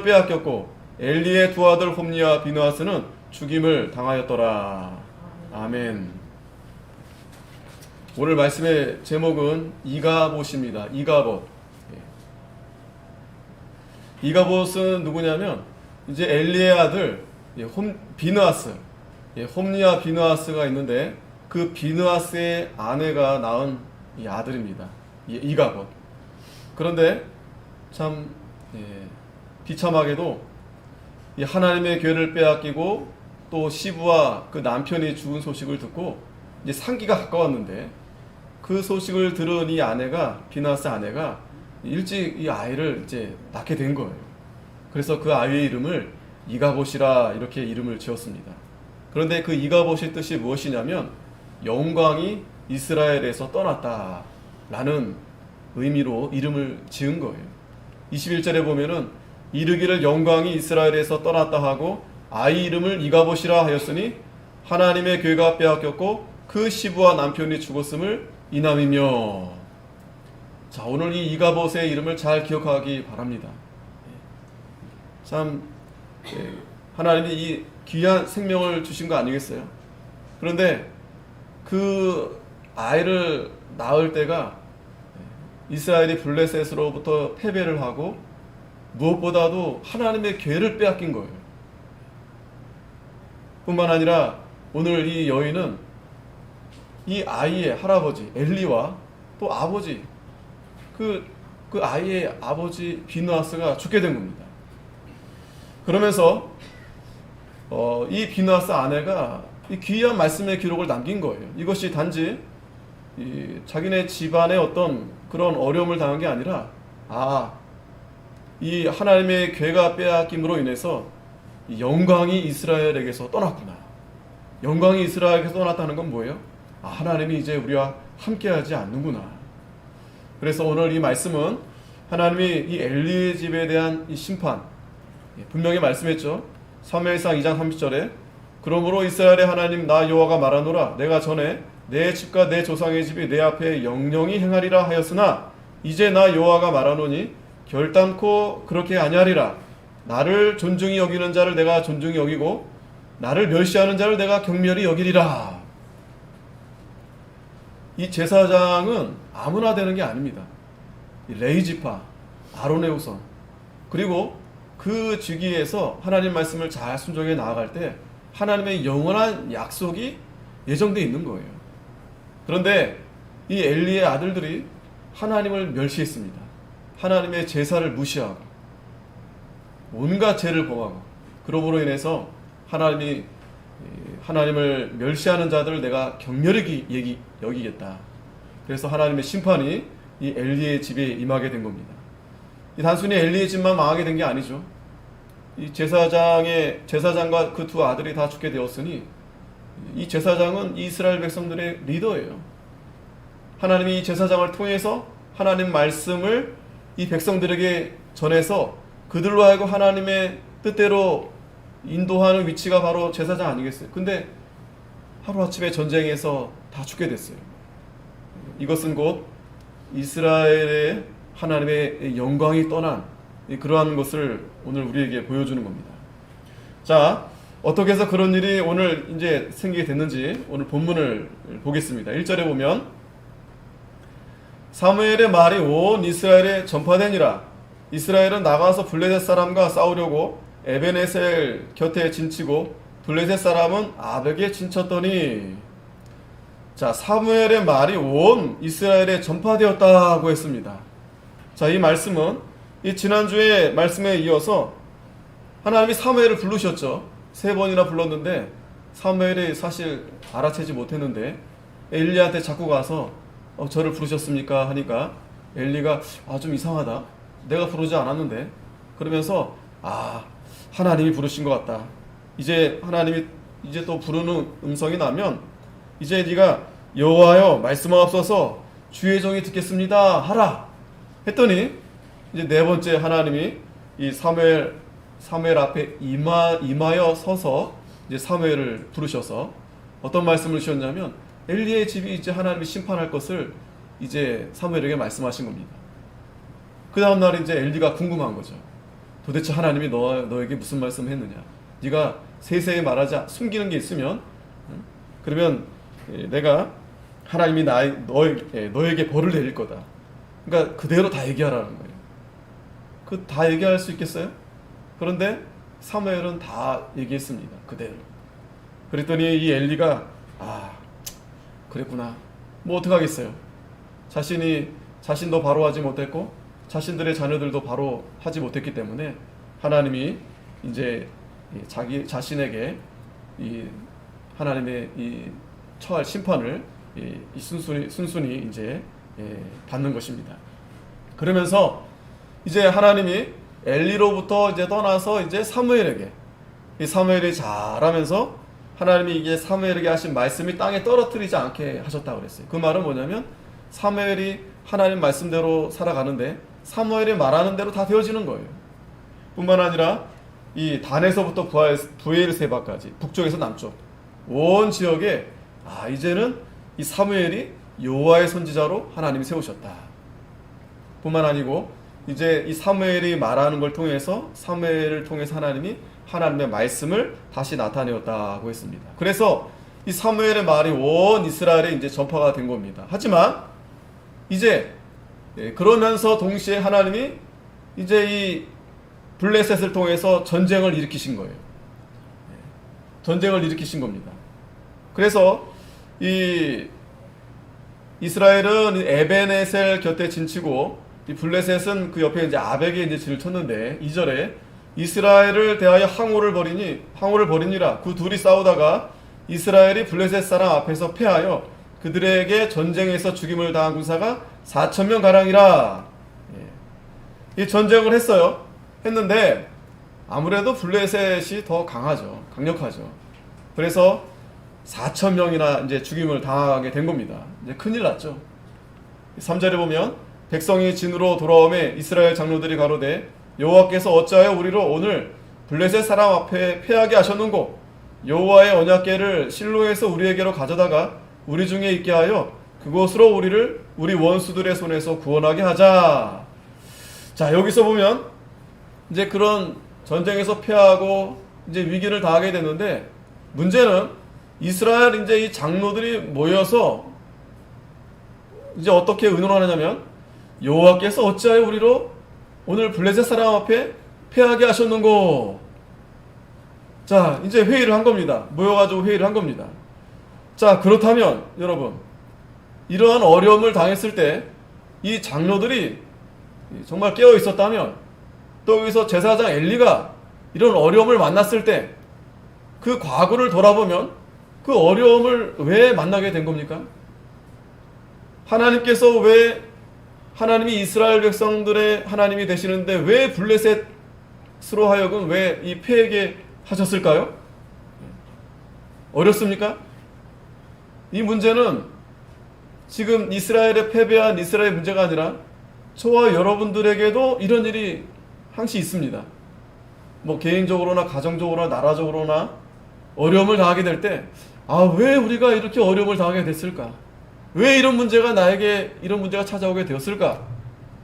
빼앗겼고 엘리의 두 아들 홈리와 비느하스는 죽임을 당하였더라. 아멘. 오늘 말씀의 제목은 이가봇입니다. 이가봇. 이가봇은 누구냐면 이제 엘리의 아들 비느하스, 홈리와 비느하스가 있는데 그 비느하스의 아내가 낳은 이 아들입니다. 이가봇. 그런데 참 비참하게도 이 하나님의 교회를 빼앗기고 또 시부와 그 남편이 죽은 소식을 듣고 이제 상기가 가까웠는데 그 소식을 들은 이 아내가 비느하스 아내가 일찍 이 아이를 이제 낳게 된 거예요. 그래서 그 아이의 이름을 이가봇이라 이렇게 이름을 지었습니다. 그런데 그 이가봇의 뜻이 무엇이냐면 영광이 이스라엘에서 떠났다라는 의미로 이름을 지은 거예요. 21절에 보면은 이르기를 영광이 이스라엘에서 떠났다 하고 아이 이름을 이가봇이라 하였으니 하나님의 교회가 빼앗겼고 그 시부와 남편이 죽었음을 이남이며. 자, 오늘 이 이가봇의 이름을 잘 기억하기 바랍니다. 참 하나님이 이 귀한 생명을 주신 거 아니겠어요? 그런데 그 아이를 낳을 때가 이스라엘이 블레셋으로부터 패배를 하고 무엇보다도 하나님의 교회를 빼앗긴 거예요. 뿐만 아니라 오늘 이 여인은 이 아이의 할아버지 엘리와 또 아버지 그 아이의 아버지 비느하스가 죽게 된 겁니다. 그러면서 이 비느하스 아내가 이 귀한 말씀의 기록을 남긴 거예요. 이것이 단지 자기네 집안의 어떤 그런 어려움을 당한 게 아니라 이 하나님의 교회가 빼앗김으로 인해서 이 영광이 이스라엘에게서 떠났구나. 영광이 이스라엘에게서 떠났다는 건 뭐예요? 하나님이 이제 우리와 함께하지 않는구나. 그래서 오늘 이 말씀은 하나님이 이 엘리의 집에 대한 이 심판 분명히 말씀했죠. 사무엘상 2장 30절에 그러므로 이스라엘의 하나님 나 여호와가 말하노라 내가 전에 내 집과 내 조상의 집이 내 앞에 영영히 행하리라 하였으나 이제 나 여호와가 말하노니 결단코 그렇게 아니하리라. 나를 존중히 여기는 자를 내가 존중히 여기고 나를 멸시하는 자를 내가 경멸히 여기리라. 이 제사장은 아무나 되는 게 아닙니다. 레위지파, 아론의 후손, 그리고 그 주기에서 하나님 말씀을 잘 순종해 나아갈 때 하나님의 영원한 약속이 예정되어 있는 거예요. 그런데 이 엘리의 아들들이 하나님을 멸시했습니다. 하나님의 제사를 무시하고 온갖 죄를 범하고 그러므로 인해서 하나님을 멸시하는 자들을 내가 경멸히 여기겠다. 그래서 하나님의 심판이 이 엘리의 집에 임하게 된 겁니다. 단순히 엘리의 집만 망하게 된 게 아니죠. 이 제사장과 그 두 아들이 다 죽게 되었으니 이 제사장은 이스라엘 백성들의 리더예요. 하나님이 이 제사장을 통해서 하나님 말씀을 이 백성들에게 전해서 그들로 하여금 하나님의 뜻대로 인도하는 위치가 바로 제사장 아니겠어요? 근데 하루아침에 전쟁에서 다 죽게 됐어요. 이것은 곧 이스라엘의 하나님의 영광이 떠난 그러한 것을 오늘 우리에게 보여주는 겁니다. 자, 어떻게 해서 그런 일이 오늘 이제 생기게 됐는지 오늘 본문을 보겠습니다. 1절에 보면 사무엘의 말이 온 이스라엘에 전파되니라. 이스라엘은 나가서 블레셋 사람과 싸우려고 에벤에셀 곁에 진치고 블레셋 사람은 아벡에 진쳤더니. 자, 사무엘의 말이 온 이스라엘에 전파되었다고 했습니다. 자, 이 말씀은 이 지난주의 말씀에 이어서 하나님이 사무엘을 부르셨죠. 3번이나 불렀는데 사무엘이 사실 알아채지 못했는데 엘리한테 자꾸 가서 저를 부르셨습니까? 하니까 엘리가 좀 이상하다. 내가 부르지 않았는데. 그러면서 하나님이 부르신 것 같다. 이제 하나님이 이제 또 부르는 음성이 나면 이제 네가 여호와여 말씀하옵소서 주의 종이 듣겠습니다 하라 했더니 이제 4번째 하나님이 이 사무엘 앞에 임하여 서서 이제 사무엘을 부르셔서 어떤 말씀을 주셨냐면 엘리의 집이 이제 하나님이 심판할 것을 이제 사무엘에게 말씀하신 겁니다. 그 다음날 이제 엘리가 궁금한 거죠. 도대체 하나님이 너에게 무슨 말씀을 했느냐? 네가 세세히 말하지 숨기는 게 있으면 그러면 내가 하나님이 너에게 벌을 내릴 거다. 그러니까 그대로 다 얘기하라는 거예요. 그 다 얘기할 수 있겠어요? 그런데 사무엘은 다 얘기했습니다. 그대로. 그랬더니 이 엘리가 그랬구나. 뭐 어떡하겠어요. 자신도 바로 하지 못했고 자신들의 자녀들도 바로 하지 못했기 때문에 하나님이 이제 자신에게 이 하나님의 이 처할 심판을 순순히 이제 받는 것입니다. 그러면서 이제 하나님이 엘리로부터 이제 떠나서 이제 사무엘에게, 이 사무엘이 잘하면서 하나님이 이게 사무엘에게 하신 말씀이 땅에 떨어뜨리지 않게 하셨다고 그랬어요. 그 말은 뭐냐면 사무엘이 하나님 말씀대로 살아가는데 사무엘이 말하는 대로 다 되어지는 거예요. 뿐만 아니라 이 단에서부터 부엘세바까지 북쪽에서 남쪽 온 지역에 이제는 이 사무엘이 여호와의 선지자로 하나님이 세우셨다. 뿐만 아니고 이제 이 사무엘이 말하는 걸 통해서 사무엘을 통해서 하나님이 하나님의 말씀을 다시 나타내었다고 했습니다. 그래서 이 사무엘의 말이 온 이스라엘에 이제 전파가 된 겁니다. 하지만 이제 그러면서 동시에 하나님이 이제 이 블레셋을 통해서 전쟁을 일으키신 거예요. 전쟁을 일으키신 겁니다. 그래서 이 이스라엘은 에벤에셀 곁에 진치고 이 블레셋은 그 옆에 이제 아벡에 이제 진을 쳤는데 2절에 이스라엘을 대하여 항우를 벌이니라. 그 둘이 싸우다가 이스라엘이 블레셋 사람 앞에서 패하여 그들에게 전쟁에서 죽임을 당한 군사가 4,000명 가량이라. 이 전쟁을 했는데 아무래도 블레셋이 더 강력하죠. 그래서 4,000명이나 이제 죽임을 당하게 된 겁니다. 이제 큰일 났죠. 3절에 보면 백성이 진으로 돌아오매 이스라엘 장로들이 가로되 여호와께서 어찌하여 우리를 오늘 블레셋 사람 앞에 패하게 하셨는고 여호와의 언약궤를 실로에서 우리에게로 가져다가 우리 중에 있게 하여 그곳으로 우리 원수들의 손에서 구원하게 하자. 자, 여기서 보면 이제 그런 전쟁에서 패하고 이제 위기를 당하게 됐는데 문제는 이스라엘 이제 이 장로들이 모여서 이제 어떻게 의논하느냐면 여호와께서 어찌하여 우리로 오늘 블레셋 사람 앞에 패하게 하셨는고. 자, 이제 회의를 한 겁니다. 모여가지고 회의를 한 겁니다. 자, 그렇다면 여러분 이러한 어려움을 당했을 때 이 장로들이 정말 깨어 있었다면 또 여기서 제사장 엘리가 이런 어려움을 만났을 때 그 과거를 돌아보면 그 어려움을 왜 만나게 된 겁니까? 하나님께서 왜 하나님이 이스라엘 백성들의 하나님이 되시는데 왜 블레셋으로 하여금 왜 이 패하게 하셨을까요? 어렵습니까? 이 문제는 지금 이스라엘의 패배한 이스라엘 문제가 아니라 저와 여러분들에게도 이런 일이 항시 있습니다. 뭐 개인적으로나 가정적으로나 나라적으로나 어려움을 당하게 될 때 왜 우리가 이렇게 어려움을 당하게 됐을까? 왜 이런 문제가 나에게 이런 문제가 찾아오게 되었을까?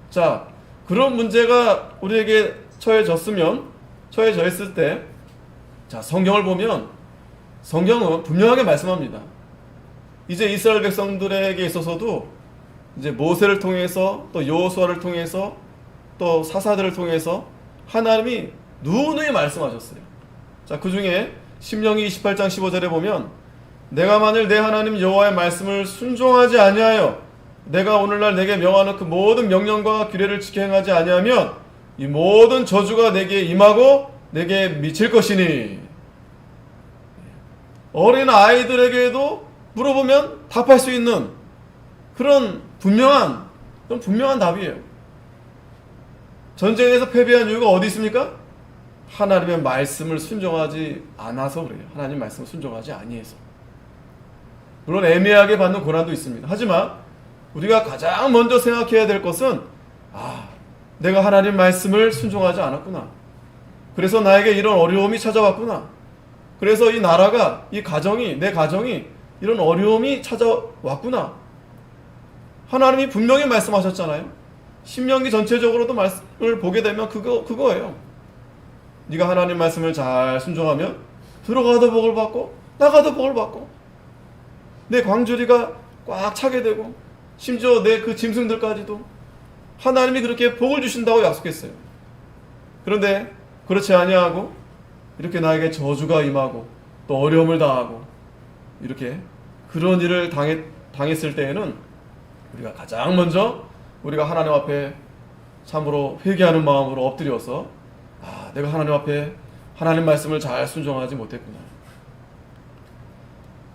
자, 그런 문제가 우리에게 처해졌을 때, 자, 성경을 보면 성경은 분명하게 말씀합니다. 이제 이스라엘 백성들에게 있어서도 이제 모세를 통해서 또 여호수아를 통해서 또 사사들을 통해서 하나님이 누누이 말씀하셨어요. 자, 그 중에 신명기 28장 15절에 보면 내가 만일 내 하나님 여호와의 말씀을 순종하지 아니하여 내가 오늘날 내게 명하는 그 모든 명령과 규례를 지켜 행하지 아니하면 이 모든 저주가 내게 임하고 내게 미칠 것이니. 어린 아이들에게도 물어보면 답할 수 있는 그런 분명한 답이에요. 전쟁에서 패배한 이유가 어디 있습니까? 하나님의 말씀을 순종하지 않아서 그래요. 하나님 말씀을 순종하지 아니해서. 물론 애매하게 받는 고난도 있습니다. 하지만 우리가 가장 먼저 생각해야 될 것은 내가 하나님 말씀을 순종하지 않았구나. 그래서 나에게 이런 어려움이 찾아왔구나. 그래서 이 나라가, 내 가정이 이런 어려움이 찾아왔구나. 하나님이 분명히 말씀하셨잖아요. 신명기 전체적으로도 말씀을 보게 되면 그거예요. 네가 하나님 말씀을 잘 순종하면 들어가도 복을 받고 나가도 복을 받고 내 광주리가 꽉 차게 되고 심지어 내 그 짐승들까지도 하나님이 그렇게 복을 주신다고 약속했어요. 그런데 그렇지 아니하고 이렇게 나에게 저주가 임하고 또 어려움을 당하고 이렇게 그런 일을 당했을 때에는 우리가 가장 먼저 우리가 하나님 앞에 참으로 회개하는 마음으로 엎드려서 내가 하나님 앞에 하나님 말씀을 잘 순종하지 못했구나.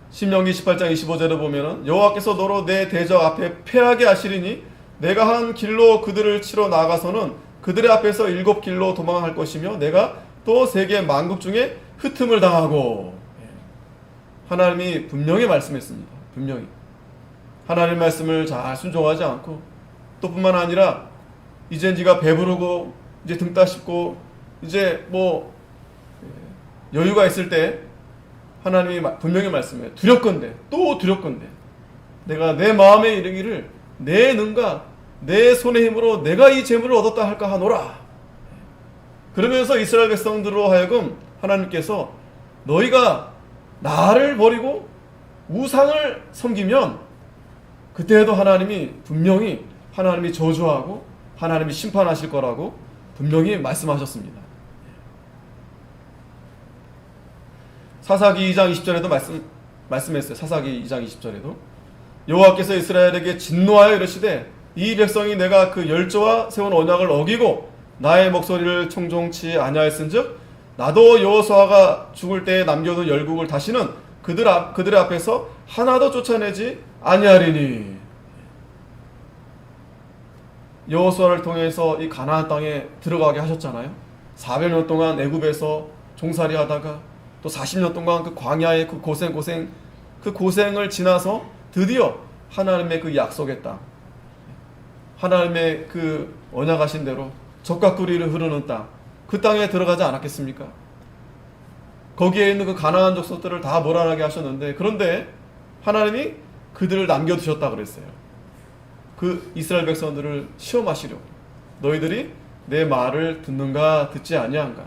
신명기 18장 25절에 보면은 여호와께서 너로 내 대적 앞에 패하게 하시리니 내가 한 길로 그들을 치러 나가서는 그들의 앞에서 7길로 도망할 것이며 내가 또 세계 만국 중에 흩음을 당하고. 하나님이 분명히 말씀했습니다. 분명히 하나님 말씀을 잘 순종하지 않고 또 뿐만 아니라 이제 네가 배부르고 이제 등 따숩고 이제 뭐 여유가 있을 때 하나님이 분명히 말씀해요. 두렵건대 또 두렵건대 내가 내 마음에 이르기를 내 능과 내 손의 힘으로 내가 이 재물을 얻었다 할까 하노라. 그러면서 이스라엘 백성들로 하여금 하나님께서 너희가 나를 버리고 우상을 섬기면 그때에도 하나님이 분명히 하나님이 저주하고 하나님이 심판하실 거라고 분명히 말씀하셨습니다. 사사기 2장 20절에도 말씀했어요. 사사기 2장 20절에도 여호와께서 이스라엘에게 진노하여 이르시되 이 백성이 내가 그 열조와 세운 언약을 어기고 나의 목소리를 청종치 아니하였은즉 나도 여호수아가 죽을 때에 남겨둔 열국을 다시는 그들의 앞에서 하나도 쫓아내지 아니하리니. 여호수아를 통해서 이 가나안 땅에 들어가게 하셨잖아요. 400년 동안 애굽에서 종살이 하다가 또 40년 동안 그 광야의 그 고생을 지나서 드디어 하나님의 그 약속의 땅, 하나님의 그 언약하신 대로 젖과 꿀이 흐르는 땅, 그 땅에 들어가지 않았겠습니까? 거기에 있는 그 가나안 족속들을 다 몰아나게 하셨는데, 그런데 하나님이 그들을 남겨두셨다 그랬어요. 그 이스라엘 백성들을 시험하시려고. 너희들이 내 말을 듣는가 듣지 아니한가.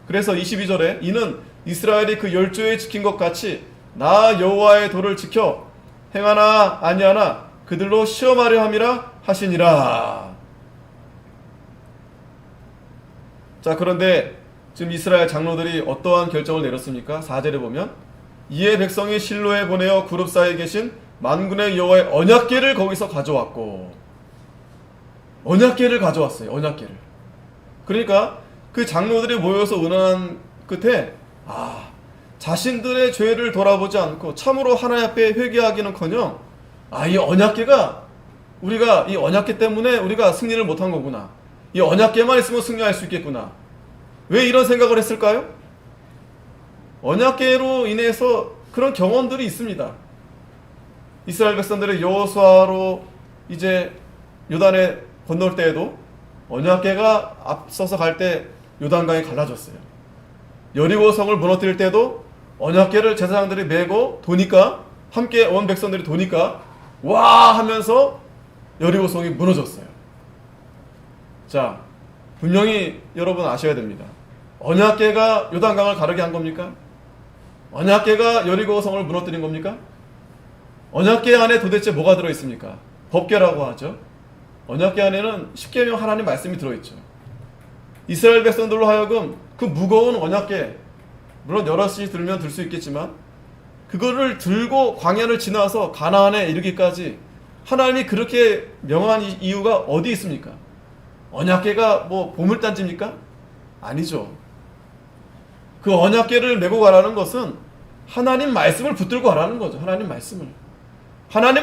그래서 22절에 이는 이스라엘이 그 열조에 지킨 것 같이 나 여호와의 도를 지켜 행하나 아니하나 그들로 시험하려 함이라 하시니라. 자, 그런데 지금 이스라엘 장로들이 어떠한 결정을 내렸습니까? 4절에 보면 이에 백성이 실로에 보내어 그룹 사이에 계신 만군의 여호와의 언약궤를 거기서 가져왔고. 언약궤를 가져왔어요. 언약궤를. 그러니까 그 장로들이 모여서 의논한 끝에 자신들의 죄를 돌아보지 않고 참으로 하나님 앞에 회개하기는커녕 이 언약궤가 우리가 이 언약궤 때문에 우리가 승리를 못한 거구나. 이 언약궤만 있으면 승리할 수 있겠구나. 왜 이런 생각을 했을까요? 언약궤로 인해서 그런 경험들이 있습니다. 이스라엘 백성들의 여호수아로 이제 요단에 건널 때에도 언약궤가 앞서서 갈 때 요단강이 갈라졌어요. 여리고 성을 무너뜨릴 때도 언약궤를 제사장들이 메고 도니까, 함께 온 백성들이 도니까 와 하면서 여리고 성이 무너졌어요. 자, 분명히 여러분 아셔야 됩니다. 언약궤가 요단강을 가르게 한 겁니까? 언약궤가 여리고 성을 무너뜨린 겁니까? 언약궤 안에 도대체 뭐가 들어있습니까? 법궤라고 하죠. 언약궤 안에는 십계명 하나님 말씀이 들어있죠. 이스라엘 백성들로 하여금 그 무거운 언약궤, 물론 여럿이 들면 들 수 있겠지만 그거를 들고 광야를 지나서 가나안에 이르기까지 하나님이 그렇게 명한 이유가 어디 있습니까? 언약궤가 뭐 보물단지입니까? 아니죠. 그 언약궤를 메고 가라는 것은 하나님 말씀을 붙들고 가라는 거죠. 하나님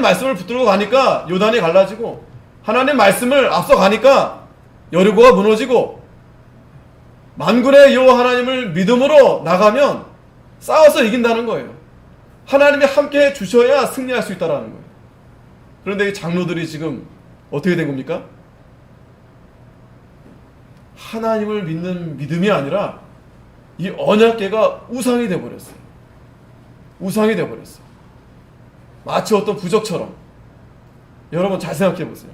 말씀을 붙들고 가니까 요단이 갈라지고, 하나님 말씀을 앞서 가니까 여리고가 무너지고, 만군의 여호와 하나님을 믿음으로 나가면 싸워서 이긴다는 거예요. 하나님이 함께 해 주셔야 승리할 수 있다는 거예요. 그런데 이 장로들이 지금 어떻게 된 겁니까? 하나님을 믿는 믿음이 아니라 이 언약궤가 우상이 되어버렸어요. 우상이 되어버렸어요. 마치 어떤 부적처럼. 여러분 잘 생각해 보세요.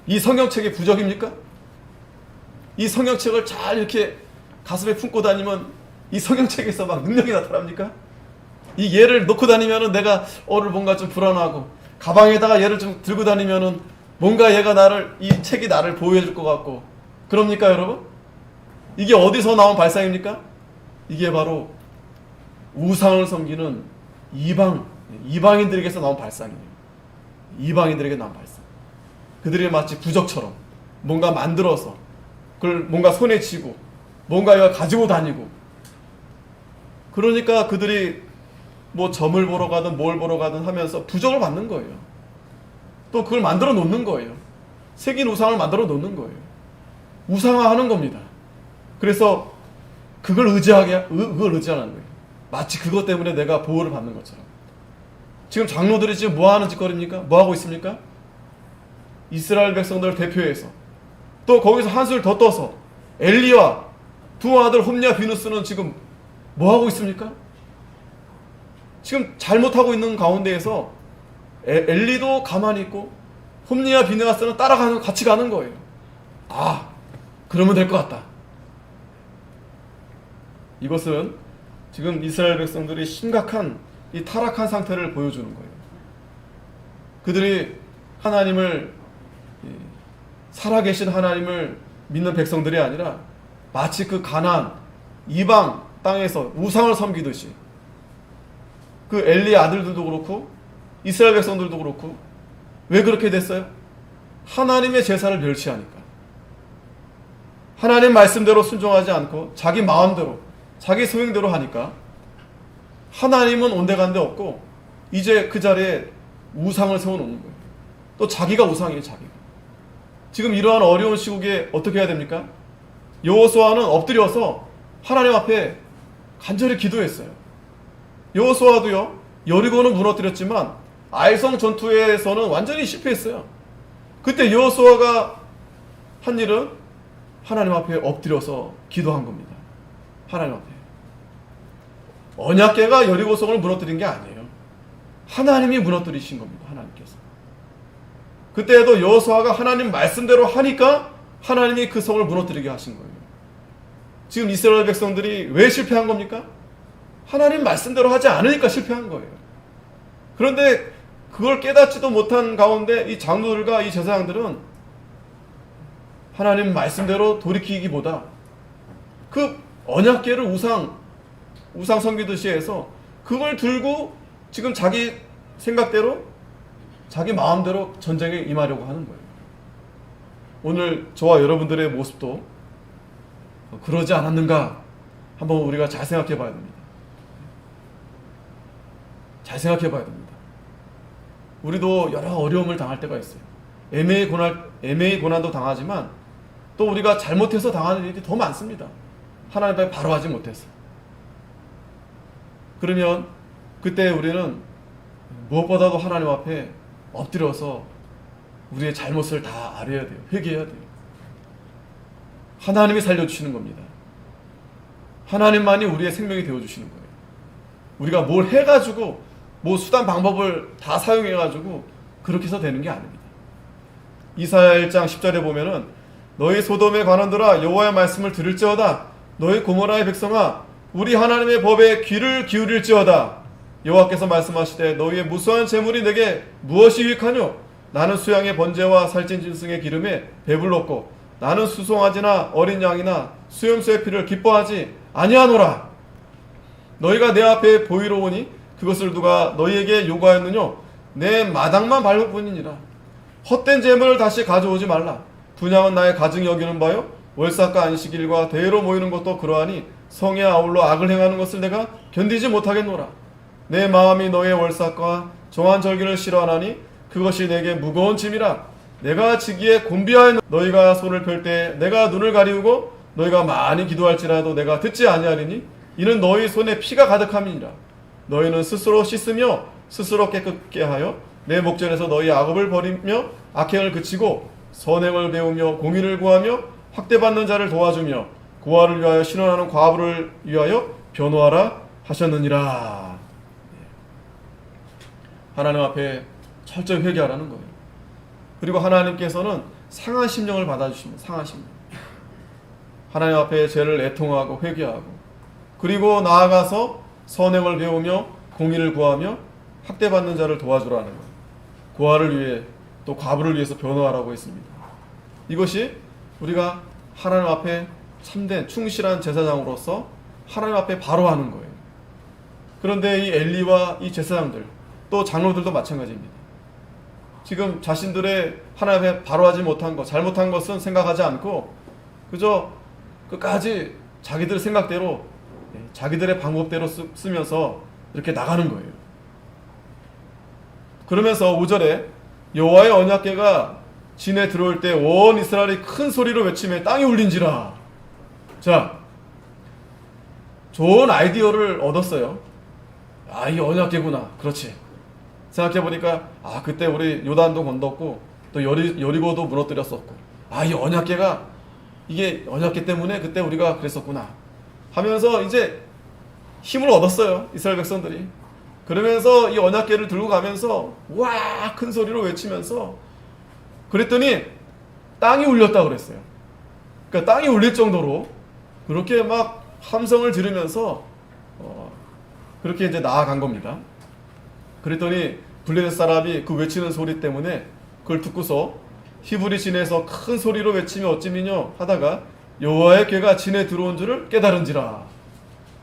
이 성경책이 부적입니까? 이 성경책을 잘 이렇게 가슴에 품고 다니면 이 성경책에서 막 능력이 나타납니까? 이 얘를 놓고 다니면은 내가 오늘 뭔가 좀 불안하고, 가방에다가 얘를 좀 들고 다니면은 뭔가 얘가 나를, 이 책이 나를 보호해 줄 것 같고, 그럽니까 여러분? 이게 어디서 나온 발상입니까? 이게 바로 우상을 섬기는 이방인들에게서 나온 발상이에요. 이방인들에게 나온 발상. 그들이 마치 부적처럼 뭔가 만들어서 그걸 뭔가 손에 쥐고 뭔가 가지고 다니고, 그러니까 그들이 뭐 점을 보러 가든 뭘 보러 가든 하면서 부적을 받는 거예요. 또 그걸 만들어 놓는 거예요. 새긴 우상을 만들어 놓는 거예요. 우상화하는 겁니다. 그래서 그걸 그걸 의지하는 거예요. 마치 그것 때문에 내가 보호를 받는 것처럼. 지금 장로들이 지금 뭐 하는 짓거리입니까? 뭐 하고 있습니까? 이스라엘 백성들을 대표해서, 또 거기서 한술 더 떠서 엘리와 두 아들 홈리와 비누스는 지금 뭐 하고 있습니까? 지금 잘못하고 있는 가운데에서 엘리도 가만히 있고 홈리와 비느하스는 따라가는, 같이 가는 거예요. 아, 그러면 될 것 같다. 이것은 지금 이스라엘 백성들이 심각한 이 타락한 상태를 보여주는 거예요. 그들이 하나님을, 살아계신 하나님을 믿는 백성들이 아니라 마치 그 가나안 이방 땅에서 우상을 섬기듯이, 그 엘리의 아들들도 그렇고 이스라엘 백성들도 그렇고, 왜 그렇게 됐어요? 하나님의 제사를 멸시하니까. 하나님 말씀대로 순종하지 않고 자기 마음대로 자기 소행대로 하니까 하나님은 온데간데 없고 이제 그 자리에 우상을 세워놓는 거예요. 또 자기가 우상이에요. 자기가. 지금 이러한 어려운 시국에 어떻게 해야 됩니까? 여호수아는 엎드려서 하나님 앞에 간절히 기도했어요. 여호수아도요, 여리고는 무너뜨렸지만 아이성 전투에서는 완전히 실패했어요. 그때 여호수아가 한 일은 하나님 앞에 엎드려서 기도한 겁니다. 하나님 앞에. 언약궤가 여리고성을 무너뜨린 게 아니에요. 하나님이 무너뜨리신 겁니다. 하나님께서. 그때에도 여호수아가 하나님 말씀대로 하니까 하나님이 그 성을 무너뜨리게 하신 거예요. 지금 이스라엘 백성들이 왜 실패한 겁니까? 하나님 말씀대로 하지 않으니까 실패한 거예요. 그런데 그걸 깨닫지도 못한 가운데 이 장로들과 이 제사장들은 하나님 말씀대로 돌이키기보다 그 언약궤를 우상 섬기듯이 해서 그걸 들고 지금 자기 생각대로 자기 마음대로 전쟁에 임하려고 하는 거예요. 오늘 저와 여러분들의 모습도 그러지 않았는가 한번 우리가 잘 생각해 봐야 됩니다. 잘 생각해 봐야 됩니다. 우리도 여러 어려움을 당할 때가 있어요. 애매히 고난도 당하지만 또 우리가 잘못해서 당하는 일이 더 많습니다. 하나님 앞에 바로 하지 못해서. 그러면 그때 우리는 무엇보다도 하나님 앞에 엎드려서 우리의 잘못을 다 알아야 돼요. 회개해야 돼요. 하나님이 살려주시는 겁니다. 하나님만이 우리의 생명이 되어주시는 거예요. 우리가 뭘 해가지고 뭐 수단 방법을 다 사용해가지고 그렇게 해서 되는 게 아닙니다. 이사야 1장 10절에 보면은 너희 소돔의 관원들아 여호와의 말씀을 들을지어다. 너희 고모라의 백성아 우리 하나님의 법에 귀를 기울일지어다. 여호와께서 말씀하시되 너희의 무수한 재물이 내게 무엇이 유익하뇨? 나는 수양의 번제와 살찐 짐승의 기름에 배불렀고 나는 수송아지나 어린 양이나 수염소의 피를 기뻐하지 아니하노라. 너희가 내 앞에 보이러 오니 그것을 누가 너희에게 요구하였느뇨? 내 마당만 밟을 뿐이니라. 헛된 재물을 다시 가져오지 말라. 분양은 나의 가증이 여기는 바요. 월삭과 안식일과 대회로 모이는 것도 그러하니 성에 아울러 악을 행하는 것을 내가 견디지 못하겠노라. 내 마음이 너의 월삭과 정한 절기를 싫어하나니 그것이 내게 무거운 짐이라. 내가 지기에 곤비하여 너희가 손을 펼 때 내가 눈을 가리우고 너희가 많이 기도할지라도 내가 듣지 아니하리니 이는 너희 손에 피가 가득함이니라. 너희는 스스로 씻으며 스스로 깨끗게 하여 내 목전에서 너희 악업을 버리며 악행을 그치고 선행을 배우며 공의를 구하며 학대받는 자를 도와주며 고아를 위하여 신원하는 과부를 위하여 변호하라 하셨느니라. 하나님 앞에 철저히 회개하라는 거예요. 그리고 하나님께서는 상한 심령을 받아주십니다. 상한 심령. 하나님 앞에 죄를 애통하고 회개하고, 그리고 나아가서 선행을 배우며 공의를 구하며 학대받는 자를 도와주라는 것. 고아를 위해 또 과부를 위해서 변호하라고 했습니다. 이것이 우리가 하나님 앞에 참된 충실한 제사장으로서 하나님 앞에 바로 하는 거예요. 그런데 이 엘리와 이 제사장들, 또 장로들도 마찬가지입니다. 지금 자신들의 하나님 앞에 바로 하지 못한 것, 잘못한 것은 생각하지 않고 그저 끝까지 자기들 생각대로, 자기들의 방법대로 쓰면서 이렇게 나가는 거예요. 그러면서 5절에 여호와의 언약궤가 진에 들어올 때 온 이스라엘이 큰 소리로 외치며 땅이 울린지라. 자, 좋은 아이디어를 얻었어요. 아, 이 언약궤구나. 그렇지. 생각해보니까 그때 우리 요단도 건넜고 또 여리고도 무너뜨렸었고, 이 언약궤가, 이게 언약궤 때문에 그때 우리가 그랬었구나 하면서 이제 힘을 얻었어요, 이스라엘 백성들이. 그러면서 이 언약궤를 들고 가면서 와, 큰 소리로 외치면서, 그랬더니 땅이 울렸다 그랬어요. 그러니까 땅이 울릴 정도로 그렇게 막 함성을 지르면서 그렇게 이제 나아간 겁니다. 그랬더니 블레셋 사람이 그 외치는 소리 때문에 그걸 듣고서 히브리 진에서 큰 소리로 외치며 어찌미뇨 하다가 여호와의 궤가 진에 들어온 줄을 깨달은지라.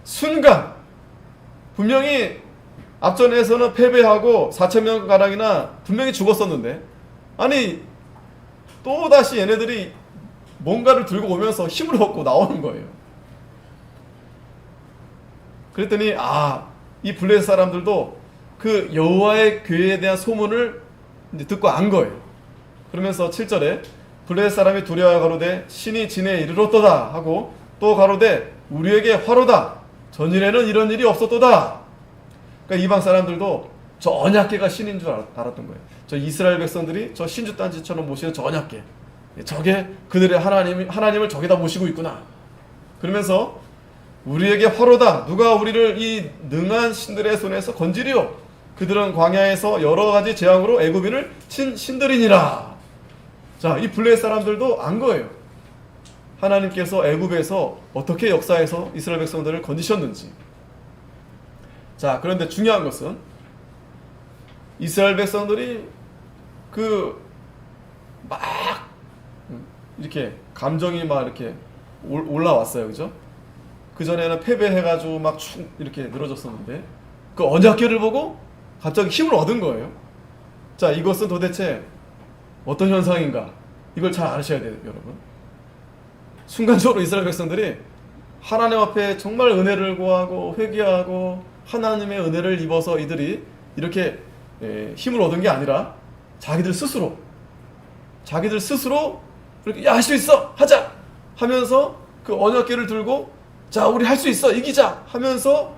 순간, 분명히 앞전에서는 패배하고 4,000명 가량이나 분명히 죽었었는데, 아니 또다시 얘네들이 뭔가를 들고 오면서 힘을 얻고 나오는 거예요. 그랬더니 이 블레셋 사람들도 그 여호와의 궤에 대한 소문을 이제 듣고 안 거예요. 그러면서 7절에 블레셋 사람이 두려워 가로되 신이 진에 이르렀도다 하고, 또 가로되 우리에게 화로다, 전일에는 이런 일이 없었도다. 그러니까 이방 사람들도 저 언약궤가 신인 줄 알았던 거예요. 저 이스라엘 백성들이 저 신주단지처럼 모시는 저 언약궤, 저게 그들의 하나님을 저기다 모시고 있구나. 그러면서 우리에게 화로다, 누가 우리를 이 능한 신들의 손에서 건지리요. 그들은 광야에서 여러 가지 재앙으로 애굽인을 친 신들이니라. 자, 이 블레셋 사람들도 안 거예요. 하나님께서 애굽에서 어떻게 역사해서 이스라엘 백성들을 건지셨는지. 자, 그런데 중요한 것은 이스라엘 백성들이 막 이렇게 감정이 막 이렇게 올라왔어요, 그죠? 그 전에는 패배해가지고 막 축 이렇게 늘어졌었는데 그 언약궤를 보고 갑자기 힘을 얻은 거예요. 자, 이것은 도대체 어떤 현상인가? 이걸 잘 아셔야 돼요, 여러분. 순간적으로 이스라엘 백성들이 하나님 앞에 정말 은혜를 구하고 회개하고 하나님의 은혜를 입어서 이들이 이렇게 힘을 얻은 게 아니라 자기들 스스로 그렇게 야, 할 수 있어, 하자 하면서 그 언약궤를 들고 자, 우리 할 수 있어, 이기자 하면서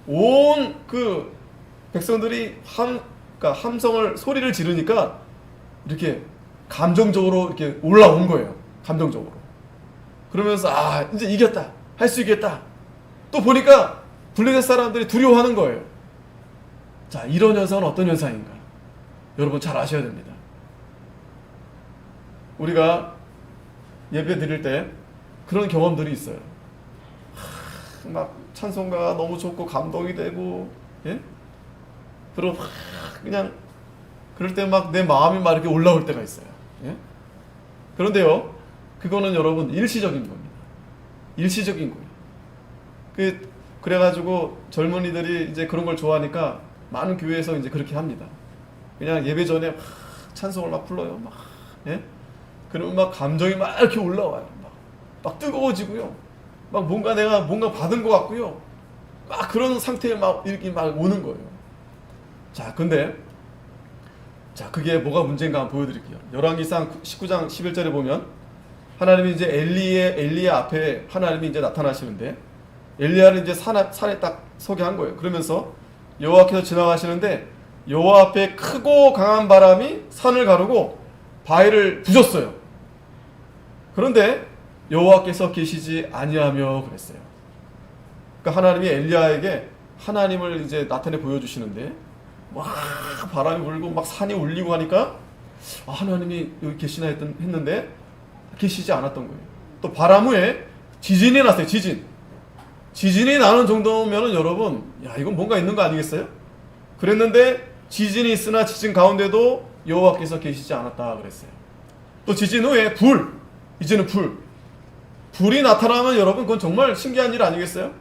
온 그 백성들이 함성을, 소리를 지르니까 이렇게 감정적으로 이렇게 올라온 거예요. 감정적으로. 그러면서 이제 이겼다, 할 수 있겠다. 또 보니까 블레셋 사람들이 두려워하는 거예요. 자, 이런 현상은 어떤 현상인가? 여러분 잘 아셔야 됩니다. 우리가 예배 드릴 때 그런 경험들이 있어요. 막 찬송가가 너무 좋고 감동이 되고, 그리고 그냥 그럴 때 막 내 마음이 막 이렇게 올라올 때가 있어요. 그런데요, 그거는 여러분 일시적인 겁니다. 일시적인 거예요. 그래가지고 젊은이들이 이제 그런 걸 좋아하니까 많은 교회에서 이제 그렇게 합니다. 그냥 예배 전에 막 찬송을 막 불러요. 그러면 막 감정이 막 이렇게 올라와요. 막 뜨거워지고요. 막 내가 뭔가 받은 것 같고요. 막 그런 상태에 막 이렇게 막 오는 거예요. 자, 근데 그게 뭐가 문제인가 한번 보여드릴게요. 열왕기상 19장 11절에 보면 하나님이 이제 엘리야 앞에 하나님이 이제 나타나시는데, 엘리야를 이제 산에 딱 서게 한 거예요. 그러면서 여호와께서 지나가시는데 여호와 앞에 크고 강한 바람이 산을 가르고 바위를 부셨어요. 그런데 여호와께서 계시지 아니하며 그랬어요. 그러니까 하나님이 엘리야에게 하나님을 이제 나타내 보여주시는데 막 바람이 불고 막 산이 울리고 하니까 하나님이 여기 계시나 했는데 계시지 않았던 거예요. 또 바람 후에 지진이 났어요. 지진이 나는 정도면은 여러분, 야, 이건 뭔가 있는 거 아니겠어요? 그랬는데 지진이 있으나 지진 가운데도 여호와께서 계시지 않았다 그랬어요. 또 지진 후에 이제는 불이 나타나면 여러분, 그건 정말 신기한 일 아니겠어요?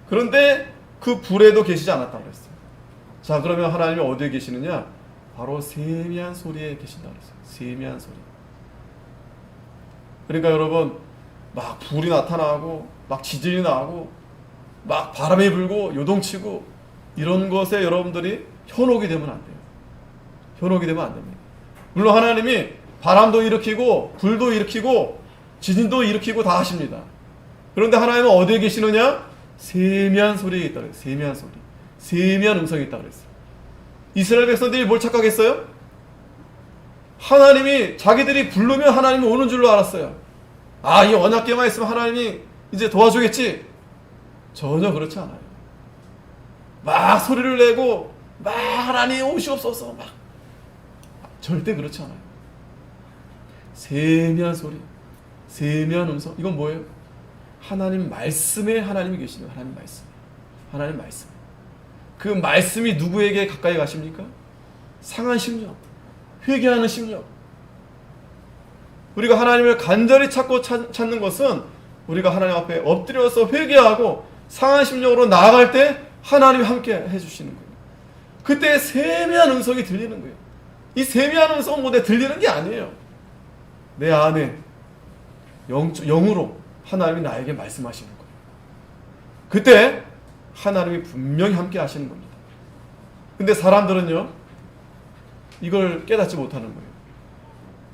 그런데 그 불에도 계시지 않았다 그랬어요. 자, 그러면 하나님이 어디에 계시느냐? 바로 세미한 소리에 계신다 그랬어요. 세미한 소리. 그러니까 여러분, 막 불이 나타나고 막 지진이 나고 막 바람이 불고 요동치고 이런 것에 여러분들이 현혹이 되면 안 돼요. 현혹이 되면 안 됩니다. 물론 하나님이 바람도 일으키고 불도 일으키고 지진도 일으키고 다 하십니다. 그런데 하나님은 어디에 계시느냐? 세미한 소리에 있다 그랬어요. 세미한 소리. 세미한 음성이 있다 그랬어요. 이스라엘 백성들이 뭘 착각했어요? 하나님이 자기들이 부르면 하나님이 오는 줄로 알았어요. 아, 이 언약궤만 있으면 하나님이 이제 도와주겠지? 전혀 그렇지 않아요. 막 소리를 내고 막 하나님 오시옵소서 막 절대 그렇지 않아요. 세미한 소리, 세미한 음성. 이건 뭐예요? 하나님 말씀에 하나님이 계시는 하나님 말씀. 하나님 말씀. 그 말씀이 누구에게 가까이 가십니까? 상한 심령, 회개하는 심령. 우리가 하나님을 간절히 찾는 것은 우리가 하나님 앞에 엎드려서 회개하고 상한 심령으로 나아갈 때 하나님이 함께 해주시는 거예요. 그때 세미한 음성이 들리는 거예요. 이 세미한 음성은 뭐 내 들리는 게 아니에요. 내 안에 영으로 하나님이 나에게 말씀하시는 거예요. 그때 하나님이 분명히 함께 하시는 겁니다. 근데 사람들은요, 이걸 깨닫지 못하는 거예요.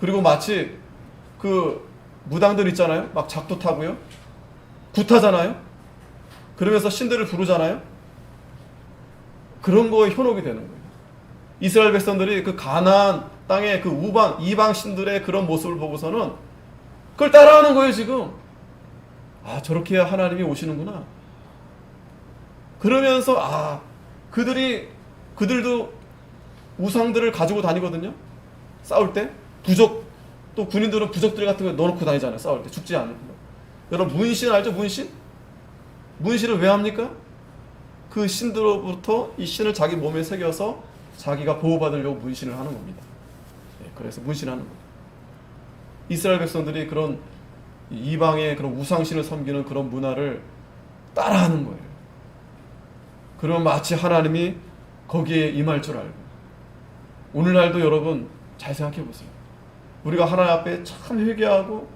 그리고 마치 그 무당들 있잖아요. 막 작두 타고요. 굿하잖아요. 그러면서 신들을 부르잖아요. 그런 거에 현혹이 되는 거예요. 이스라엘 백성들이 그 가나안 땅의 그 이방 신들의 그런 모습을 보고서는 그걸 따라하는 거예요, 지금. 아, 저렇게 해야 하나님이 오시는구나. 그러면서 그들도 우상들을 가지고 다니거든요. 싸울 때 또 군인들은 부적들 같은 거 넣어놓고 다니잖아요. 싸울 때 죽지 않는 거. 여러분, 문신 알죠? 문신을 왜 합니까? 그 신들로부터 이 신을 자기 몸에 새겨서 자기가 보호받으려고 문신을 하는 겁니다. 그래서 문신하는 겁니다. 이스라엘 백성들이 그런 이방의 그런 우상신을 섬기는 그런 문화를 따라하는 거예요. 그러면 마치 하나님이 거기에 임할 줄 알고. 오늘날도 여러분 잘 생각해 보세요. 우리가 하나님 앞에 참 회개하고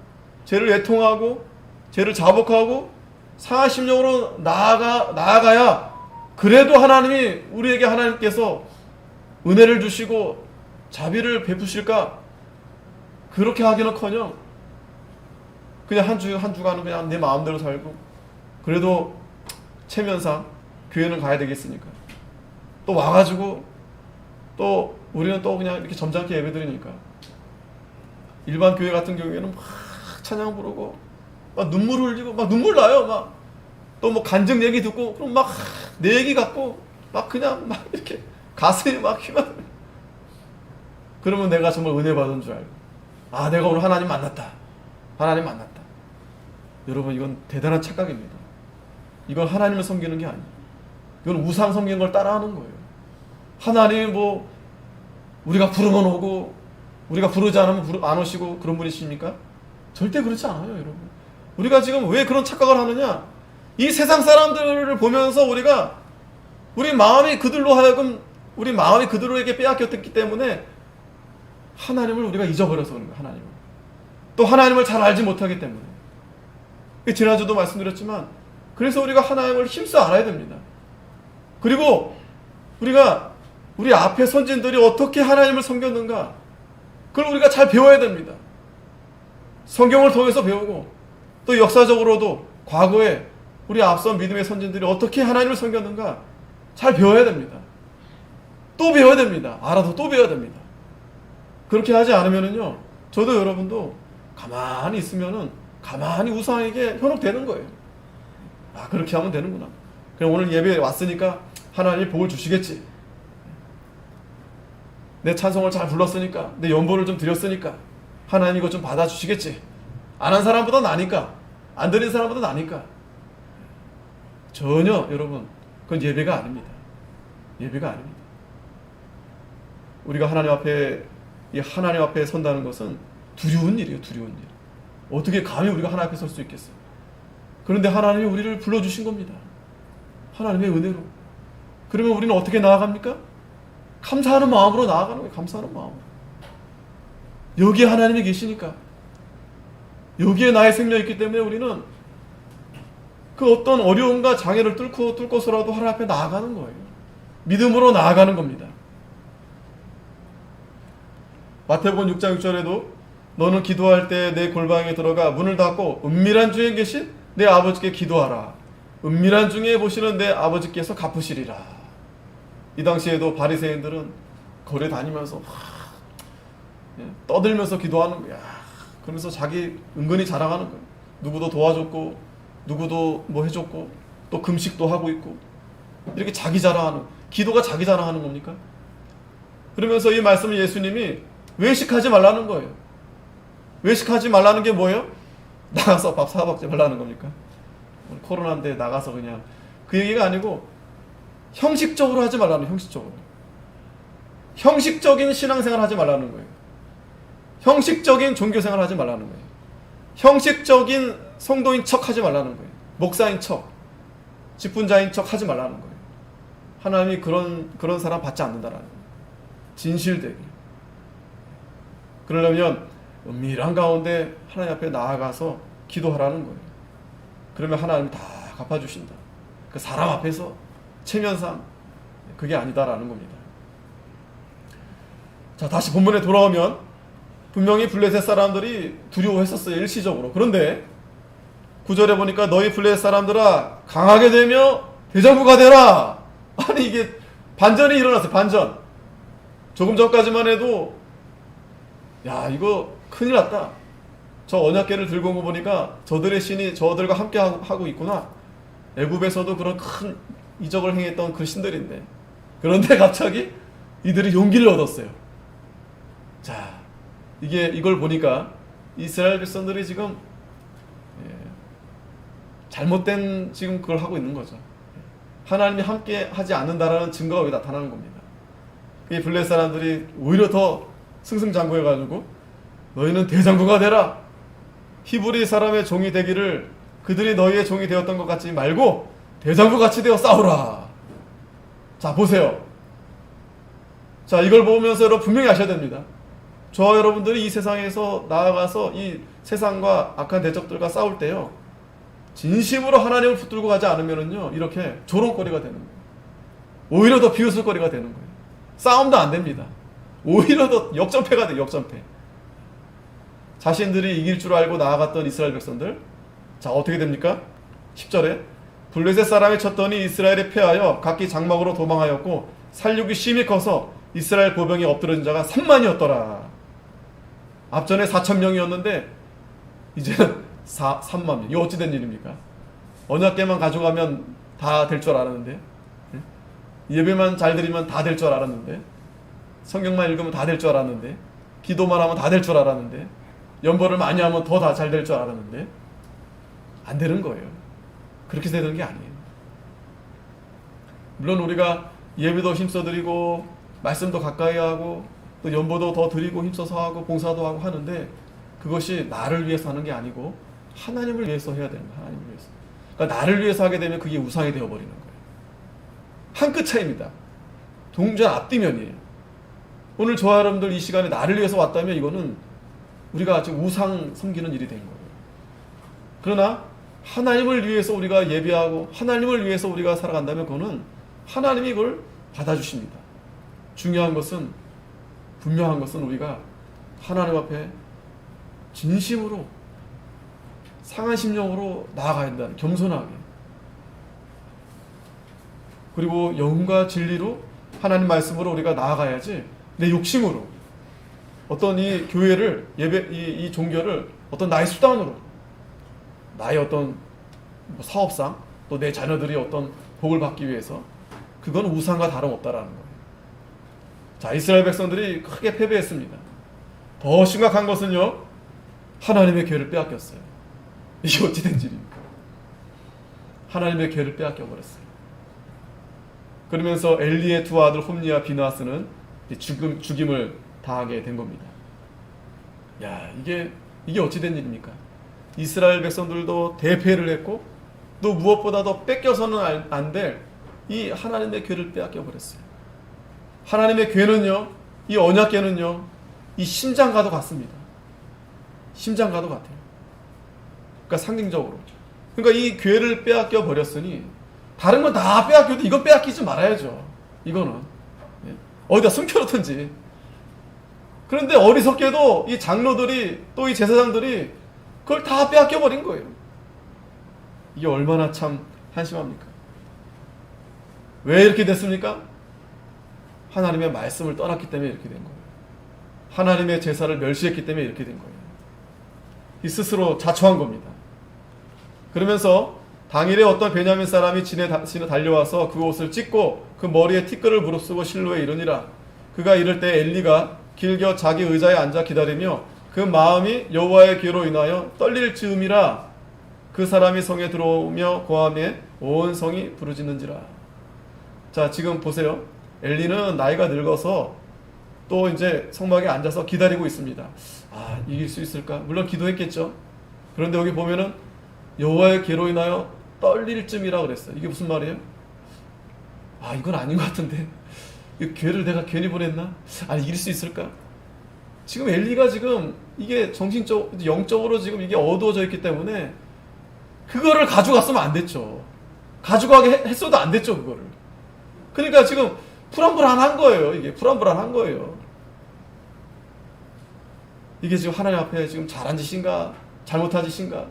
죄를 애통하고 죄를 자복하고 상한 심령으로 나아가야 그래도 우리에게 하나님께서 은혜를 주시고 자비를 베푸실까? 그렇게 하기는커녕 그냥 한 주간은 그냥 내 마음대로 살고 그래도 체면상 교회는 가야 되겠으니까 또 와가지고 또 우리는 또 그냥 이렇게 점잖게 예배드리니까 일반 교회 같은 경우에는 막 찬양 부르고 막 눈물 흘리고 막 눈물 나요. 막 또 뭐 간증 얘기 듣고 그럼 막 내 얘기 같고 막 그냥 막 이렇게 가슴이 막 휘만. 그러면 내가 정말 은혜 받은 줄 알고 내가 오늘 하나님 만났다. 여러분, 이건 대단한 착각입니다. 이건 하나님을 섬기는 게 아니에요. 이건 우상 섬기는 걸 따라하는 거예요. 하나님이 뭐 우리가 부르면 오고 우리가 부르지 않으면 안 오시고 그런 분이십니까? 절대 그렇지 않아요, 여러분. 우리가 지금 왜 그런 착각을 하느냐? 이 세상 사람들을 보면서 우리 마음이 그들로 하여금 우리 마음이 그들에게 빼앗겼기 때문에 하나님을 우리가 잊어버려서 그런 거예요. 하나님을. 또 하나님을 잘 알지 못하기 때문에. 지난주도 말씀드렸지만 그래서 우리가 하나님을 힘써 알아야 됩니다. 그리고 우리 앞에 선진들이 어떻게 하나님을 섬겼는가 그걸 우리가 잘 배워야 됩니다. 성경을 통해서 배우고 또 역사적으로도 과거에 우리 앞선 믿음의 선진들이 어떻게 하나님을 섬겼는가 잘 배워야 됩니다. 또 배워야 됩니다. 알아도 또 배워야 됩니다. 그렇게 하지 않으면은요, 저도 여러분도 가만히 있으면은 가만히 우상에게 현혹되는 거예요. 그렇게 하면 되는구나. 그럼 오늘 예배에 왔으니까 하나님이 복을 주시겠지. 내 찬송을 잘 불렀으니까, 내 연보를 좀 드렸으니까 하나님 이거 좀 받아주시겠지. 안 한 사람보다 나니까 안 드리는 사람보다 나니까. 전혀 여러분 그건 예배가 아닙니다. 예배가 아닙니다. 우리가 하나님 앞에 선다는 것은 두려운 일이에요. 두려운 일. 어떻게 감히 우리가 하나님 앞에 설 수 있겠어요? 그런데 하나님이 우리를 불러주신 겁니다. 하나님의 은혜로. 그러면 우리는 어떻게 나아갑니까? 감사하는 마음으로 나아가는 거예요. 감사하는 마음으로. 여기에 하나님이 계시니까, 여기에 나의 생명이 있기 때문에 우리는 그 어떤 어려움과 장애를 뚫고서라도 하나님 앞에 나아가는 거예요. 믿음으로 나아가는 겁니다. 마태복음 6장 6절에도 너는 기도할 때 내 골방에 들어가 문을 닫고 은밀한 중에 계신 내 아버지께 기도하라. 은밀한 중에 보시는 내 아버지께서 갚으시리라. 이 당시에도 바리새인들은 거리에 다니면서 떠들면서 기도하는 거야. 그러면서 자기 은근히 자랑하는 거야. 누구도 도와줬고 누구도 뭐 해줬고 또 금식도 하고 있고 이렇게 자기 자랑하는, 기도가 자기 자랑하는 겁니까? 그러면서 이 말씀을 예수님이 외식하지 말라는 거예요. 외식하지 말라는 게 뭐예요? 나가서 밥 사 먹지 말라는 겁니까? 코로나인데 나가서 그냥 그 얘기가 아니고 형식적으로 하지 말라는, 형식적으로. 형식적인 신앙생활 하지 말라는 거예요. 형식적인 종교생활 하지 말라는 거예요. 형식적인 성도인 척 하지 말라는 거예요. 목사인 척, 직분자인 척 하지 말라는 거예요. 하나님이 그런 사람 받지 않는다라는 거예요. 진실되게. 그러려면 은밀한 가운데 하나님 앞에 나아가서 기도하라는 거예요. 그러면 하나님이 다 갚아주신다. 그 사람 앞에서 체면상 그게 아니다라는 겁니다. 자, 다시 본문에 돌아오면 분명히 블레셋 사람들이 두려워했었어요. 일시적으로. 그런데 9절에 보니까 너희 블레셋 사람들아 강하게 되며 대장부가 되라. 아니 이게 반전이 일어났어요. 반전. 조금 전까지만 해도 야 이거 큰일 났다. 저 언약궤를 들고 온 거 보니까 저들의 신이 저들과 함께 하고 있구나. 애굽에서도 그런 큰 이적을 행했던 그 신들인데, 그런데 갑자기 이들이 용기를 얻었어요. 자, 이걸 보니까 이스라엘 백성들이 지금 잘못된 지금 그걸 하고 있는 거죠. 하나님이 함께 하지 않는다라는 증거가 여기 나타나는 겁니다. 이 블레셋 사람들이 오히려 더 승승장구해가지고 너희는 대장부가 되라. 히브리 사람의 종이 되기를 그들이 너희의 종이 되었던 것 같지 말고 대장부 같이 되어 싸우라. 자, 보세요. 자, 이걸 보면서 여러분 분명히 아셔야 됩니다. 저와 여러분들이 이 세상에서 나아가서 이 세상과 악한 대적들과 싸울 때요, 진심으로 하나님을 붙들고 가지 않으면은요, 이렇게 조롱거리가 되는 거예요. 오히려 더 비웃을거리가 되는 거예요. 싸움도 안 됩니다. 오히려 더 역전패가 돼요. 역전패. 자신들이 이길 줄 알고 나아갔던 이스라엘 백성들, 자 어떻게 됩니까? 10절에 블레셋 사람이 쳤더니 이스라엘이 패하여 각기 장막으로 도망하였고 살육이 심히 커서 이스라엘 보병이 엎드러진 자가 3만이었더라. 앞전에 4,000명이었는데 이제는 3만. 이거 어찌된 일입니까? 언약궤만 가져가면 다 될 줄 알았는데, 예배만 잘 드리면 다 될 줄 알았는데, 성경만 읽으면 다 될 줄 알았는데, 기도만 하면 다 될 줄 알았는데, 연보를 많이 하면 더 다 잘 될 줄 알았는데 안 되는 거예요. 그렇게 되는 게 아니에요. 물론 우리가 예배도 힘써드리고 말씀도 가까이 하고 또 연보도 더 드리고 힘써서 하고 봉사도 하고 하는데 그것이 나를 위해서 하는 게 아니고 하나님을 위해서 해야 됩니다. 하나님을 위해서. 그러니까 나를 위해서 하게 되면 그게 우상이 되어버리는 거예요. 한 끗 차이입니다. 동전 앞뒤면이에요. 오늘 저와 여러분들 이 시간에 나를 위해서 왔다면 이거는 우리가 지금 우상 섬기는 일이 된 거예요. 그러나 하나님을 위해서 우리가 예배하고 하나님을 위해서 우리가 살아간다면 그거는 하나님이 이걸 받아주십니다. 중요한 것은, 분명한 것은 우리가 하나님 앞에 진심으로 상한 심령으로 나아가야 한다는, 겸손하게. 그리고 영과 진리로 하나님 말씀으로 우리가 나아가야지 내 욕심으로 어떤 이 교회를, 이 종교를 어떤 나의 수단으로, 나의 어떤 사업상, 또 내 자녀들이 어떤 복을 받기 위해서, 그건 우상과 다름없다라는 거예요. 자, 이스라엘 백성들이 크게 패배했습니다. 더 심각한 것은요, 하나님의 교회를 빼앗겼어요. 이게 어찌된 일입니까? 하나님의 괴를 빼앗겨 버렸어요. 그러면서 엘리의 두 아들 홈니와 비나스는 죽임을 당하게 된 겁니다. 야, 이게 어찌된 일입니까? 이스라엘 백성들도 대패를 했고 또 무엇보다도 뺏겨서는 안 될 이 하나님의 괴를 빼앗겨 버렸어요. 하나님의 괴는요, 이 언약궤는요, 이 심장과도 같습니다. 심장과도 같아요. 그러니까 상징적으로. 그러니까 이 괴를 빼앗겨 버렸으니 다른 건 다 빼앗겨도 이거 빼앗기지 말아야죠. 이거는 어디다 숨겨놓든지. 그런데 어리석게도 이 장로들이 또 이 제사장들이 그걸 다 빼앗겨 버린 거예요. 이게 얼마나 참 한심합니까? 왜 이렇게 됐습니까? 하나님의 말씀을 떠났기 때문에 이렇게 된 거예요. 하나님의 제사를 멸시했기 때문에 이렇게 된 거예요. 이 스스로 자초한 겁니다. 그러면서 당일에 어떤 베냐민 사람이 진에 달려와서 그 옷을 찢고 그 머리에 티끌을 무릅쓰고 실로에 이르니라. 그가 이를 때 엘리가 길겨 자기 의자에 앉아 기다리며 그 마음이 여호와의 괴로 인하여 떨릴 즈음이라. 그 사람이 성에 들어오며 고함에 온 성이 부르짖는지라. 자, 지금 보세요. 엘리는 나이가 늙어서 또 이제 성막에 앉아서 기다리고 있습니다. 아, 이길 수 있을까? 물론 기도했겠죠. 그런데 여기 보면은 여호와의 괴로 인하여 떨릴 쯤이라 그랬어요. 이게 무슨 말이에요? 아, 이건 아닌 것 같은데. 이 괴를 내가 괜히 보냈나? 아니, 이길 수 있을까? 지금 엘리가 지금 이게 영적으로 지금 이게 어두워져 있기 때문에 그거를 가져갔으면 안 됐죠. 가져가게 했어도 안 됐죠, 그거를. 그러니까 지금 불안불안한 거예요. 이게 불안불안한 거예요. 이게 지금 하나님 앞에 지금 잘한 짓인가 잘못한 짓인가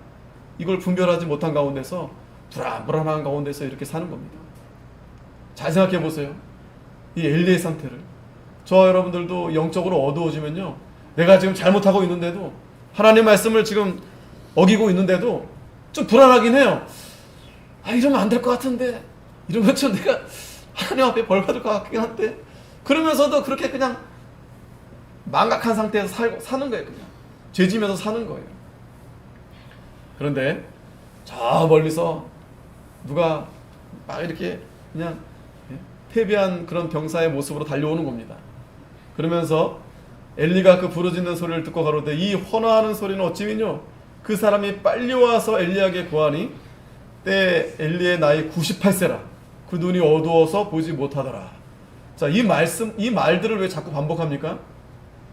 이걸 분별하지 못한 가운데서 불안불안한 가운데서 이렇게 사는 겁니다. 잘 생각해 보세요. 이 엘리의 상태를. 저와 여러분들도 영적으로 어두워지면요, 내가 지금 잘못하고 있는데도, 하나님 말씀을 지금 어기고 있는데도 좀 불안하긴 해요. 아, 이러면 안 될 것 같은데, 이러면 좀 내가 하나님 앞에 벌 받을 것 같긴 한데, 그러면서도 그렇게 그냥 망각한 상태에서 사는 거예요. 그냥 죄지면서 사는 거예요. 그런데 저 멀리서 누가 막 이렇게 그냥 패배한 그런 병사의 모습으로 달려오는 겁니다. 그러면서 엘리가 그 부르짖는 소리를 듣고 가로되 이 헌화하는 소리는 어찌미뇨? 그 사람이 빨리 와서 엘리에게 구하니 때 엘리의 나이 98세라. 그 눈이 어두워서 보지 못하더라. 자, 이 말들을 왜 자꾸 반복합니까?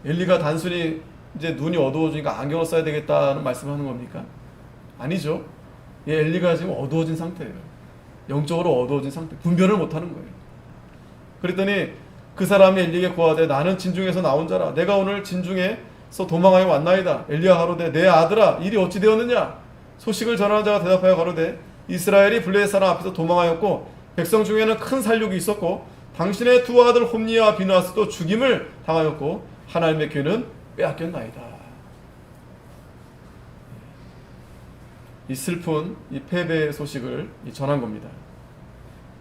엘리가 단순히 이제 눈이 어두워지니까 안경을 써야 되겠다는 말씀을 하는 겁니까? 아니죠. 엘리가 지금 어두워진 상태예요. 영적으로 어두워진 상태. 분별을 못하는 거예요. 그랬더니 그 사람이 엘리에게 구하되 나는 진중에서 나온 자라. 내가 오늘 진중에서 도망하여 왔나이다. 엘리야 가로되 내 아들아 일이 어찌 되었느냐? 소식을 전하는 자가 대답하여 가로되 이스라엘이 블레셋 사람 앞에서 도망하였고 백성 중에는 큰 살육이 있었고 당신의 두 아들 홈니와 비나스도 죽임을 당하였고 하나님의 괴는 빼앗겼나이다. 이 슬픈 이 패배의 소식을 전한 겁니다.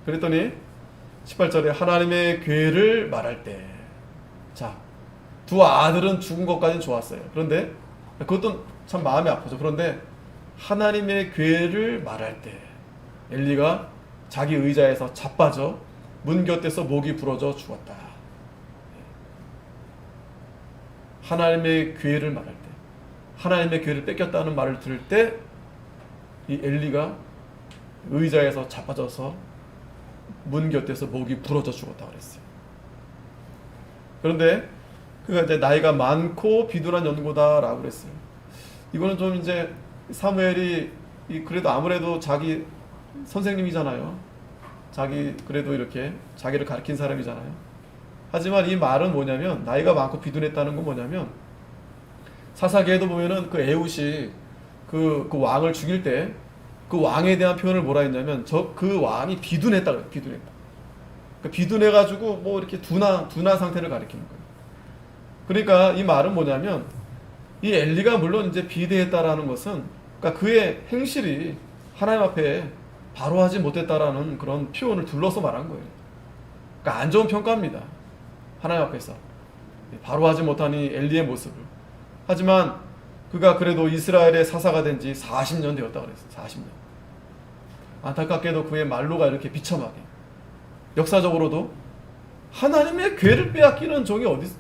그랬더니 18절에 하나님의 괴를 말할 때, 자, 두 아들은 죽은 것까지는 좋았어요. 그런데 그것도 참 마음이 아프죠. 그런데 하나님의 괴를 말할 때 엘리가 자기 의자에서 자빠져 문 곁에서 목이 부러져 죽었다. 하나님의 괴를 말할 때, 하나님의 괴를 뺏겼다는 말을 들을 때 이 엘리가 의자에서 자빠져서 문 곁에서 목이 부러져 죽었다고 그랬어요. 그런데 그가 이제 나이가 많고 비둔한 연고다라고 그랬어요. 이거는 좀 이제 사무엘이 그래도 아무래도 자기 선생님이잖아요. 그래도 이렇게 자기를 가르친 사람이잖아요. 하지만 이 말은 뭐냐면, 나이가 많고 비둔했다는 건 뭐냐면, 사사기에도 보면은 그 에훗이 그 왕을 죽일 때 그 왕에 대한 표현을 뭐라 했냐면 그 왕이 비둔했다 그래요. 비둔했다. 그러니까 비둔해가지고 뭐 이렇게 둔한 상태를 가리키는 거예요. 그러니까 이 말은 뭐냐면, 이 엘리가 물론 이제 비대했다라는 것은, 그러니까 그의 행실이 하나님 앞에 바로 하지 못했다라는 그런 표현을 둘러서 말한 거예요. 그러니까 안 좋은 평가입니다. 하나님 앞에서 바로 하지 못한 이 엘리의 모습을. 하지만 그가 그래도 이스라엘의 사사가 된 지 40년 되었다 그랬어요. 40년. 안타깝게도 그의 말로가 이렇게 비참하게, 역사적으로도 하나님의 궤를 빼앗기는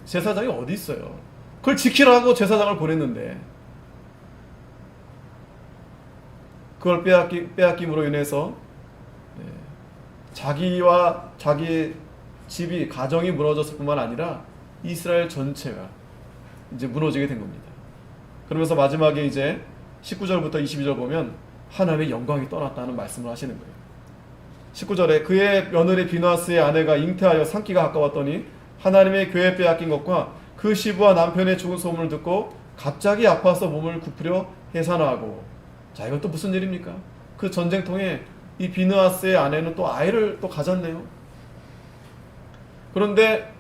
제사장이 어디 있어요. 그걸 지키라고 제사장을 보냈는데 그걸 빼앗김으로 인해서 자기와 자기 집이, 가정이 무너졌을 뿐만 아니라 이스라엘 전체가 이제 무너지게 된 겁니다. 그러면서 마지막에 이제 19절부터 22절 보면 하나님의 영광이 떠났다는 말씀을 하시는 거예요. 19절에 그의 며느리 비누아스의 아내가 잉태하여 산기가 가까웠더니 하나님의 교회 빼앗긴 것과 그 시부와 남편의 죽은 소문을 듣고 갑자기 아파서 몸을 굽으려 해산하고. 자, 이건 또 무슨 일입니까? 그 전쟁통에 이 비누아스의 아내는 또 아이를 또 가졌네요. 그런데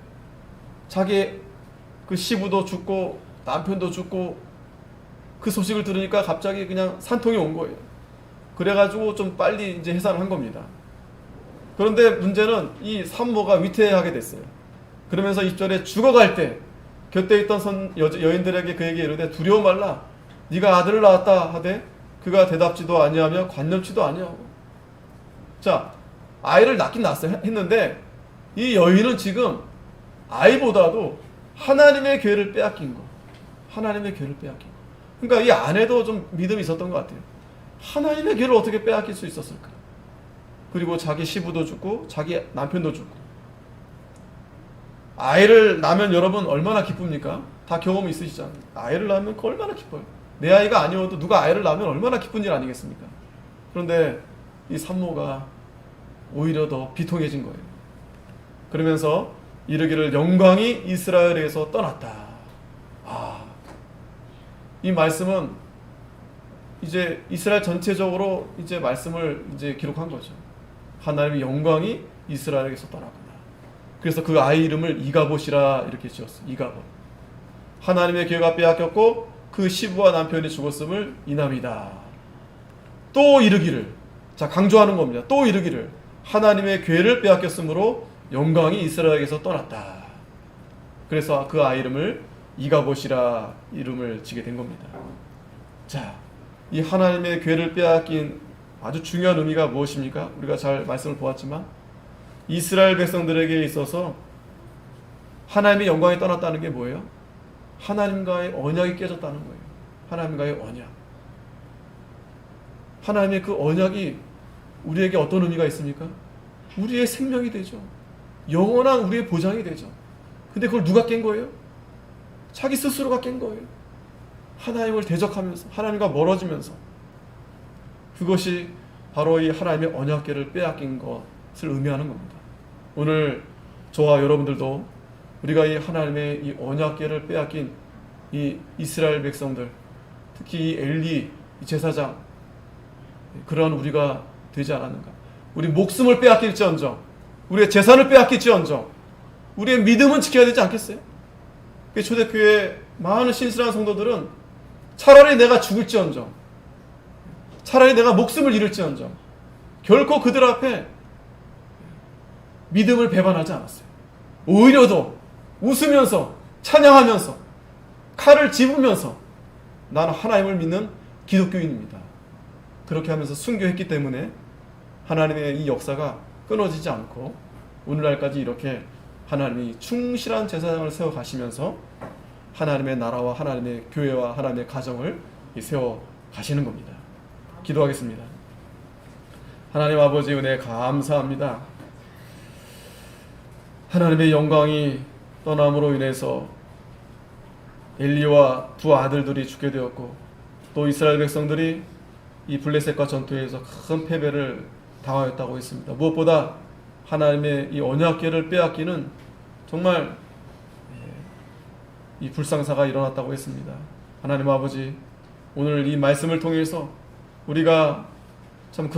자기 그 시부도 죽고 남편도 죽고 그 소식을 들으니까 갑자기 그냥 산통이 온 거예요. 그래가지고 좀 빨리 이제 해산을 한 겁니다. 그런데 문제는 이 산모가 위태하게 됐어요. 그러면서 20절에 죽어갈 때 곁에 있던 여인들에게 그에게 이르되 두려워 말라, 네가 아들을 낳았다 하되 그가 대답지도 아니하며 관념치도 아니하고. 자, 아이를 낳긴 낳았어요. 했는데 이 여인은 지금 아이보다도 하나님의 궤를 빼앗긴 거, 하나님의 궤를 빼앗긴 거. 그러니까 이 아내도 좀 믿음이 있었던 것 같아요. 하나님의 궤를 어떻게 빼앗길 수 있었을까? 그리고 자기 시부도 죽고 자기 남편도 죽고. 아이를 낳으면 여러분 얼마나 기쁩니까? 다 경험이 있으시잖아요. 아이를 낳으면 얼마나 기뻐요. 내 아이가 아니어도 누가 아이를 낳으면 얼마나 기쁜 일 아니겠습니까? 그런데 이 산모가 오히려 더 비통해진 거예요. 그러면서 이르기를 영광이 이스라엘에서 떠났다. 이 말씀은 이제 이스라엘 전체적으로 이제 말씀을 이제 기록한 거죠. 하나님의 영광이 이스라엘에서 떠나구나. 그래서 그 아이 이름을 이가봇이라 이렇게 지었어요. 이가봇. 하나님의 교회가 빼앗겼고 그 시부와 남편이 죽었음을 인함이다. 또 이르기를, 자, 강조하는 겁니다. 또 이르기를 하나님의 교회를 빼앗겼으므로 영광이 이스라엘에게서 떠났다. 그래서 그 아이 이름을 이가봇이라 이름을 지게 된 겁니다. 자, 이 하나님의 궤를 빼앗긴 아주 중요한 의미가 무엇입니까? 우리가 잘 말씀을 보았지만 이스라엘 백성들에게 있어서 하나님의 영광이 떠났다는 게 뭐예요? 하나님과의 언약이 깨졌다는 거예요. 하나님과의 언약. 하나님의 그 언약이 우리에게 어떤 의미가 있습니까? 우리의 생명이 되죠. 영원한 우리의 보장이 되죠. 근데 그걸 누가 깬 거예요? 자기 스스로가 깬 거예요. 하나님을 대적하면서, 하나님과 멀어지면서. 그것이 바로 이 하나님의 언약궤를 빼앗긴 것을 의미하는 겁니다. 오늘 저와 여러분들도 우리가 이 하나님의 이 언약궤를 빼앗긴 이 이스라엘 백성들, 특히 이 엘리 이 제사장, 그러한 우리가 되지 않았는가? 우리 목숨을 빼앗길지언정, 우리의 재산을 빼앗길지언정, 우리의 믿음은 지켜야 되지 않겠어요? 초대교회 많은 신실한 성도들은 차라리 내가 죽을지언정, 차라리 내가 목숨을 잃을지언정 결코 그들 앞에 믿음을 배반하지 않았어요. 오히려 더 웃으면서 찬양하면서 칼을 집으면서 나는 하나님을 믿는 기독교인입니다. 그렇게 하면서 순교했기 때문에 하나님의 이 역사가 끊어지지 않고 오늘날까지 이렇게 하나님이 충실한 제사장을 세워 가시면서 하나님의 나라와 하나님의 교회와 하나님의 가정을 세워 가시는 겁니다. 기도하겠습니다. 하나님 아버지 은혜 감사합니다. 하나님의 영광이 떠남으로 인해서 엘리와 두 아들들이 죽게 되었고 또 이스라엘 백성들이 이 블레셋과 전투에서 큰 패배를 당하였다고 했습니다. 무엇보다 하나님의 이 언약궤를 빼앗기는 정말 이 불상사가 일어났다고 했습니다. 하나님 아버지, 오늘 이 말씀을 통해서 우리가 참 그런